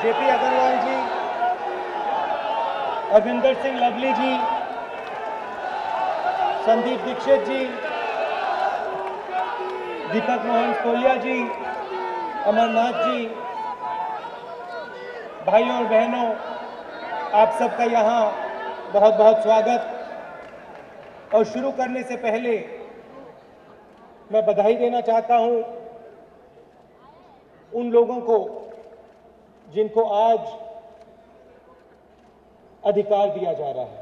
JP Agarwal जी, अरविंदर सिंह लवली जी, संदीप दीक्षित जी, दीपक मोहन कोलिया जी, अमरनाथ जी, भाइयों और बहनों, आप सबका यहाँ बहुत बहुत स्वागत। और शुरू करने से पहले मैं बधाई देना चाहता हूँ उन लोगों को जिनको आज अधिकार दिया जा रहा है।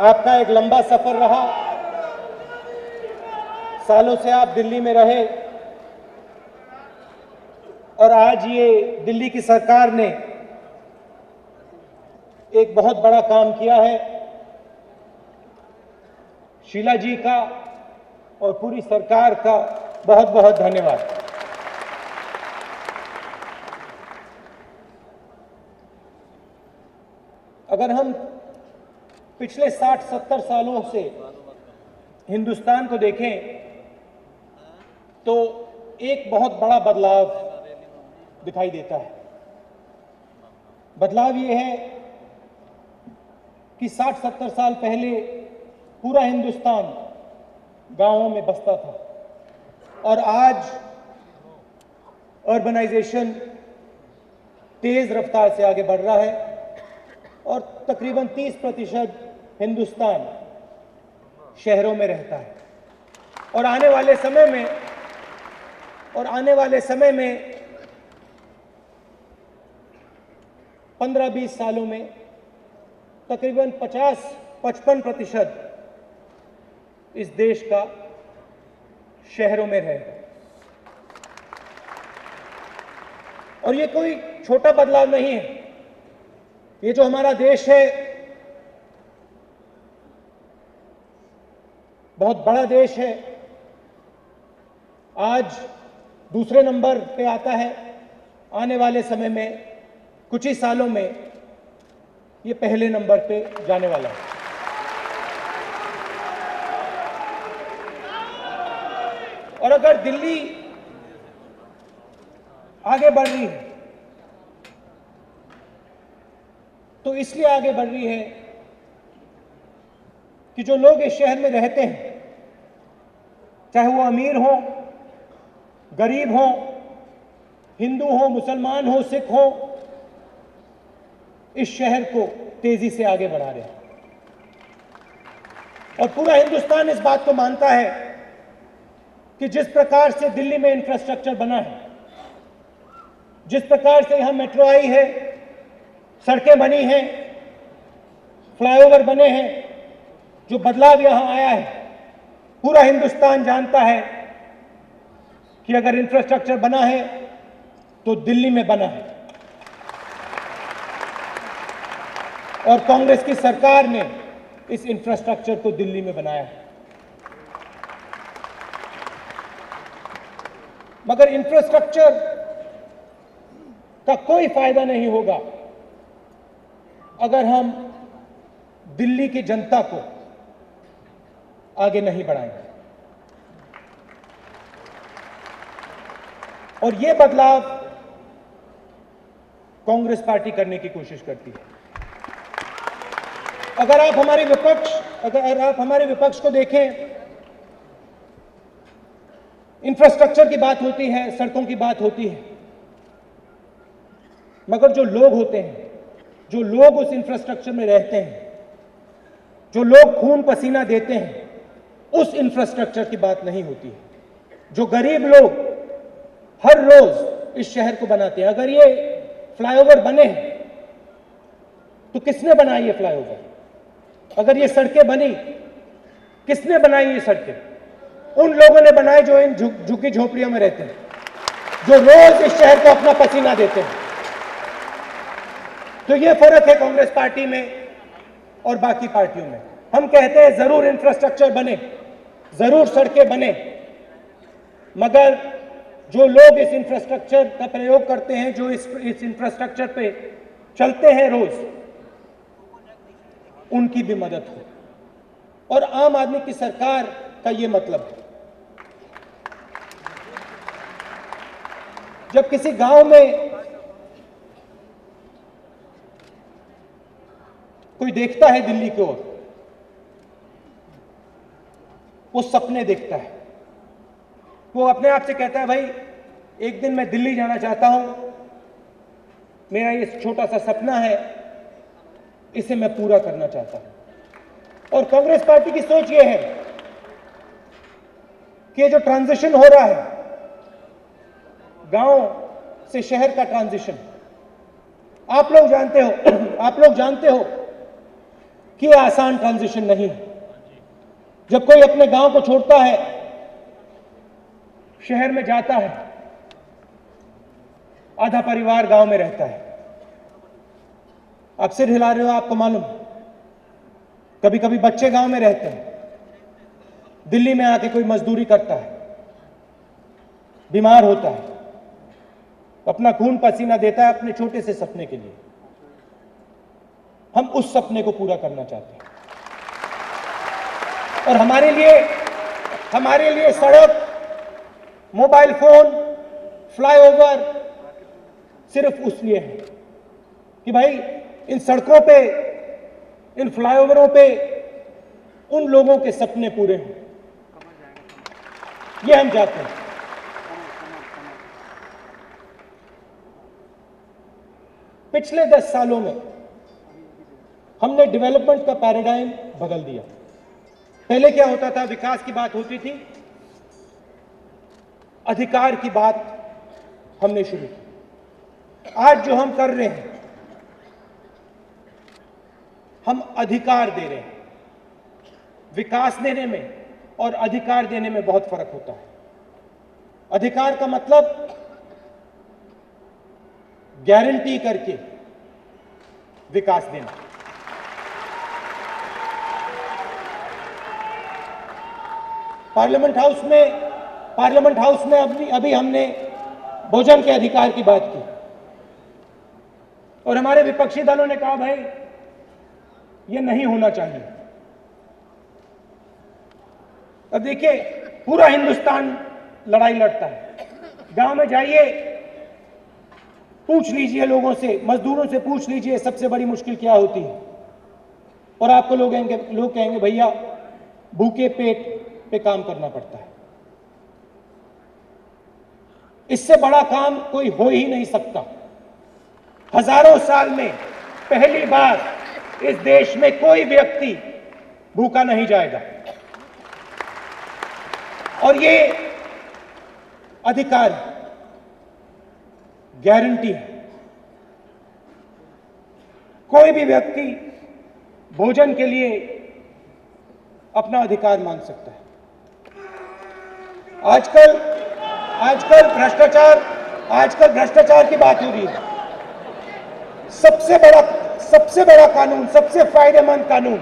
आपका एक लंबा सफर रहा। सालों से आप दिल्ली में रहे और आज ये दिल्ली की सरकार ने एक बहुत बड़ा काम किया है। शीला जी का और पूरी सरकार का बहुत बहुत धन्यवाद। अगर हम पिछले 60-70 सालों से हिंदुस्तान को देखें तो एक बहुत बड़ा बदलाव दिखाई देता है। बदलाव ये है कि 60-70 साल पहले पूरा हिंदुस्तान गांवों में बसता था और आज अर्बनाइजेशन तेज रफ्तार से आगे बढ़ रहा है और तकरीबन 30% हिंदुस्तान शहरों में रहता है। और आने वाले समय में 15-20 सालों में तकरीबन 50-55% इस देश का शहरों में रहेगा। और ये कोई छोटा बदलाव नहीं है। ये जो हमारा देश है बहुत बड़ा देश है। आज दूसरे नंबर पे आता है। आने वाले समय में कुछ ही सालों में ये पहले नंबर पे जाने वाला है। और अगर दिल्ली आगे बढ़ रही है तो इसलिए आगे बढ़ रही है कि जो लोग इस शहर में रहते हैं, चाहे वो अमीर हो, गरीब हो, हिंदू हो, मुसलमान हो, सिख हो, इस शहर को तेजी से आगे बढ़ा रहे हैं। और पूरा हिंदुस्तान इस बात को मानता है कि जिस प्रकार से दिल्ली में इंफ्रास्ट्रक्चर बना है, जिस प्रकार से यहां मेट्रो आई है, सड़कें बनी हैं, फ्लाईओवर बने हैं, जो बदलाव यहां आया है, पूरा हिंदुस्तान जानता है कि अगर इंफ्रास्ट्रक्चर बना है तो दिल्ली में बना है। और कांग्रेस की सरकार ने इस इंफ्रास्ट्रक्चर को दिल्ली में बनाया है। मगर इंफ्रास्ट्रक्चर का कोई फायदा नहीं होगा अगर हम दिल्ली की जनता को आगे नहीं बढ़ाएंगे। और यह बदलाव कांग्रेस पार्टी करने की कोशिश करती है। अगर आप हमारे विपक्ष को देखें, इंफ्रास्ट्रक्चर की बात होती है, सड़कों की बात होती है, मगर जो लोग होते हैं, जो लोग उस इंफ्रास्ट्रक्चर में रहते हैं, जो लोग खून पसीना देते हैं, उस इंफ्रास्ट्रक्चर की बात नहीं होती है। जो गरीब लोग हर रोज इस शहर को बनाते हैं। अगर ये फ्लाईओवर बने हैं तो किसने बनाई ये फ्लाईओवर? अगर ये सड़कें बनी, किसने बनाई ये सड़कें? उन लोगों ने बनाए जो इन झुग्गी झोपड़ियों में रहते हैं, जो रोज इस शहर को अपना पसीना देते हैं। तो ये फर्क है कांग्रेस पार्टी में और बाकी पार्टियों में। हम कहते हैं जरूर इंफ्रास्ट्रक्चर बने, जरूर सड़कें बने, मगर जो लोग इस इंफ्रास्ट्रक्चर का प्रयोग करते हैं, जो इस इंफ्रास्ट्रक्चर पे चलते हैं रोज, उनकी भी मदद हो। और आम आदमी की सरकार का ये मतलब है। जब किसी गांव में कोई देखता है दिल्ली की ओर, वो सपने देखता है, वो अपने आप से कहता है भाई एक दिन मैं दिल्ली जाना चाहता हूं, मेरा ये छोटा सा सपना है, इसे मैं पूरा करना चाहता हूं। और कांग्रेस पार्टी की सोच ये है कि ये जो ट्रांजिशन हो रहा है, गांव से शहर का ट्रांजिशन, आप लोग जानते हो कि यह आसान ट्रांजिशन नहीं है। जब कोई अपने गांव को छोड़ता है, शहर में जाता है, आधा परिवार गांव में रहता है। आप सिर हिला रहे हो, आपको मालूम, कभी कभी बच्चे गांव में रहते हैं, दिल्ली में आके कोई मजदूरी करता है, बीमार होता है, अपना खून पसीना देता है अपने छोटे से सपने के लिए। हम उस सपने को पूरा करना चाहते हैं और हमारे लिए सड़क, मोबाइल फोन, फ्लाईओवर सिर्फ उसलिए है कि भाई इन सड़कों पे, इन फ्लाईओवरों पे उन लोगों के सपने पूरे हों, ये हम चाहते हैं। पिछले 10 सालों में हमने डेवलपमेंट का पैराडाइम बदल दिया। पहले क्या होता था, विकास की बात होती थी, अधिकार की बात हमने शुरू की। आज जो हम कर रहे हैं, हम अधिकार दे रहे हैं। विकास देने में और अधिकार देने में बहुत फर्क होता है। अधिकार का मतलब गारंटी करके विकास देना। पार्लियामेंट हाउस में अभी हमने भोजन के अधिकार की बात की और हमारे विपक्षी दलों ने कहा भाई ये नहीं होना चाहिए। अब देखिए, पूरा हिंदुस्तान लड़ाई लड़ता है। गांव में जाइए, पूछ लीजिए लोगों से, मजदूरों से पूछ लीजिए सबसे बड़ी मुश्किल क्या होती है, और आपको लोग कहेंगे भैया भूखे पेट पे काम करना पड़ता है। इससे बड़ा काम कोई हो ही नहीं सकता। हजारों साल में पहली बार इस देश में कोई व्यक्ति भूखा नहीं जाएगा, और ये अधिकार गारंटी है। कोई भी व्यक्ति भोजन के लिए अपना अधिकार मांग सकता है। आजकल भ्रष्टाचार की बात हो रही है। सबसे बड़ा कानून, सबसे फायदेमंद कानून,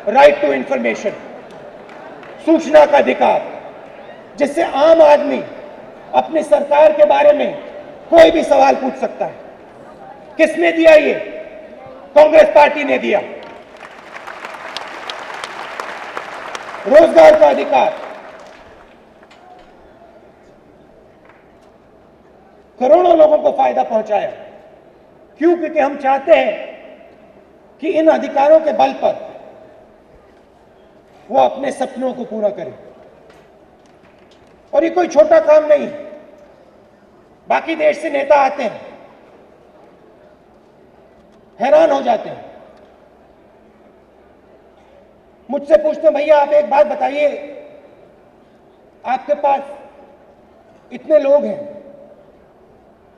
राइट टू इंफॉर्मेशन, सूचना का अधिकार, जिससे आम आदमी अपनी सरकार के बारे में कोई भी सवाल पूछ सकता है। किसने दिया ये? कांग्रेस पार्टी ने दिया। रोजगार का अधिकार, करोड़ों लोगों को फायदा पहुंचाया। क्यों? क्योंकि हम चाहते हैं कि इन अधिकारों के बल पर वो अपने सपनों को पूरा करें। और ये कोई छोटा काम नहीं। बाकी देश से नेता आते हैं, हैरान हो जाते हैं, मुझसे पूछते हैं भैया आप एक बात बताइए, आपके पास इतने लोग हैं,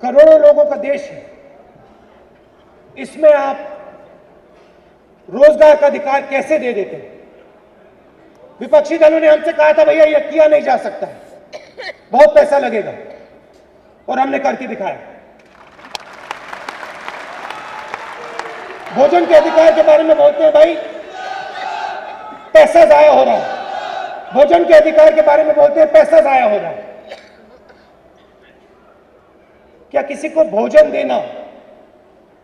करोड़ों लोगों का देश है, इसमें आप रोजगार का अधिकार कैसे दे देते हैं? विपक्षी दलों ने हमसे कहा था भैया ये किया नहीं जा सकता है, बहुत पैसा लगेगा, और हमने करके दिखाया। भोजन के अधिकार के बारे में बोलते हैं भाई पैसा जाया हो रहा है। भोजन के अधिकार के बारे में बोलते हैं पैसा जाया हो रहा है। क्या किसी को भोजन देना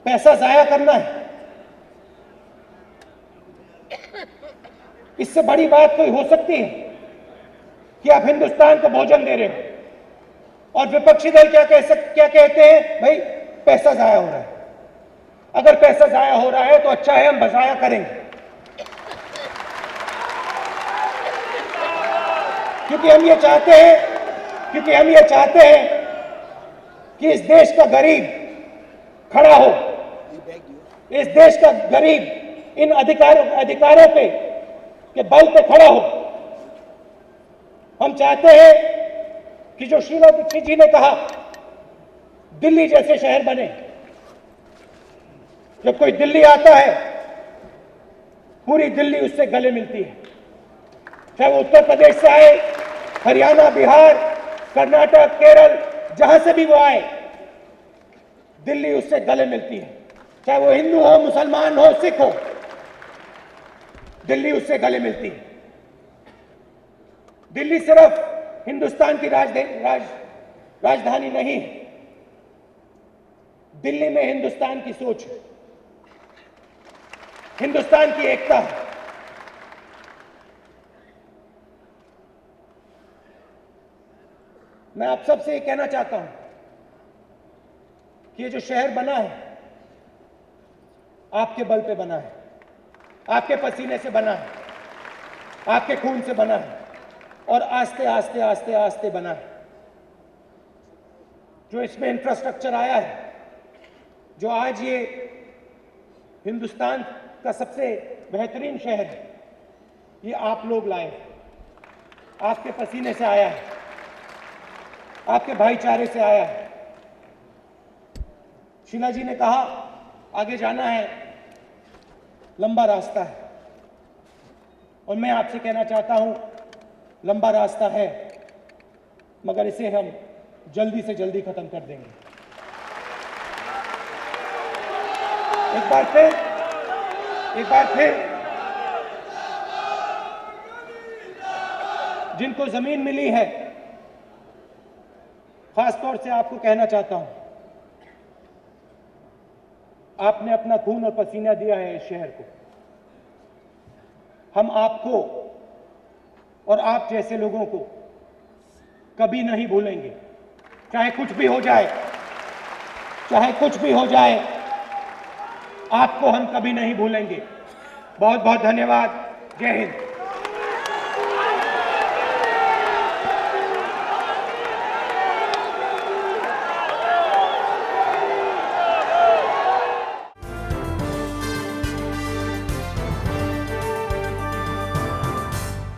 पैसा जाया करना है? इससे बड़ी बात कोई हो सकती है कि आप हिंदुस्तान को भोजन दे रहे हो, और विपक्षी दल क्या कहते हैं? भाई पैसा जाया हो रहा है। अगर पैसा जाया हो रहा है तो अच्छा है, हम बजाया करेंगे, क्योंकि हम ये चाहते हैं कि इस देश का गरीब खड़ा हो, इस देश का गरीब इन अधिकारों के बल पे खड़ा हो। हम चाहते हैं कि जो शीला दीक्षित जी ने कहा, दिल्ली जैसे शहर बने। जब कोई दिल्ली आता है, पूरी दिल्ली उससे गले मिलती है, चाहे वो उत्तर प्रदेश से आए, हरियाणा, बिहार, कर्नाटक, केरल, जहां से भी वो आए, दिल्ली उससे गले मिलती है। चाहे वो हिंदू हो, मुसलमान हो, सिख हो, दिल्ली उससे गले मिलती है। दिल्ली सिर्फ हिंदुस्तान की राजधानी नहीं है, दिल्ली में हिंदुस्तान की सोच है, हिंदुस्तान की एकता है। मैं आप सबसे ये कहना चाहता हूं कि ये जो शहर बना है, आपके बल पे बना है, आपके पसीने से बना है, आपके खून से बना है, और आस्ते आस्ते आस्ते आस्ते बना है। जो इसमें इंफ्रास्ट्रक्चर आया है, जो आज ये हिंदुस्तान का सबसे बेहतरीन शहर है, ये आप लोग लाए, आपके पसीने से आया है, आपके भाईचारे से आया है। शीला जी ने कहा आगे जाना है, लंबा रास्ता है, और मैं आपसे कहना चाहता हूं लंबा रास्ता है, मगर इसे हम जल्दी से जल्दी खत्म कर देंगे। एक बार फिर जिनको जमीन मिली है, खासतौर से आपको कहना चाहता हूं, आपने अपना खून और पसीना दिया है इस शहर को। हम आपको और आप जैसे लोगों को कभी नहीं भूलेंगे, चाहे कुछ भी हो जाए, आपको हम कभी नहीं भूलेंगे। बहुत बहुत धन्यवाद। जय हिंद।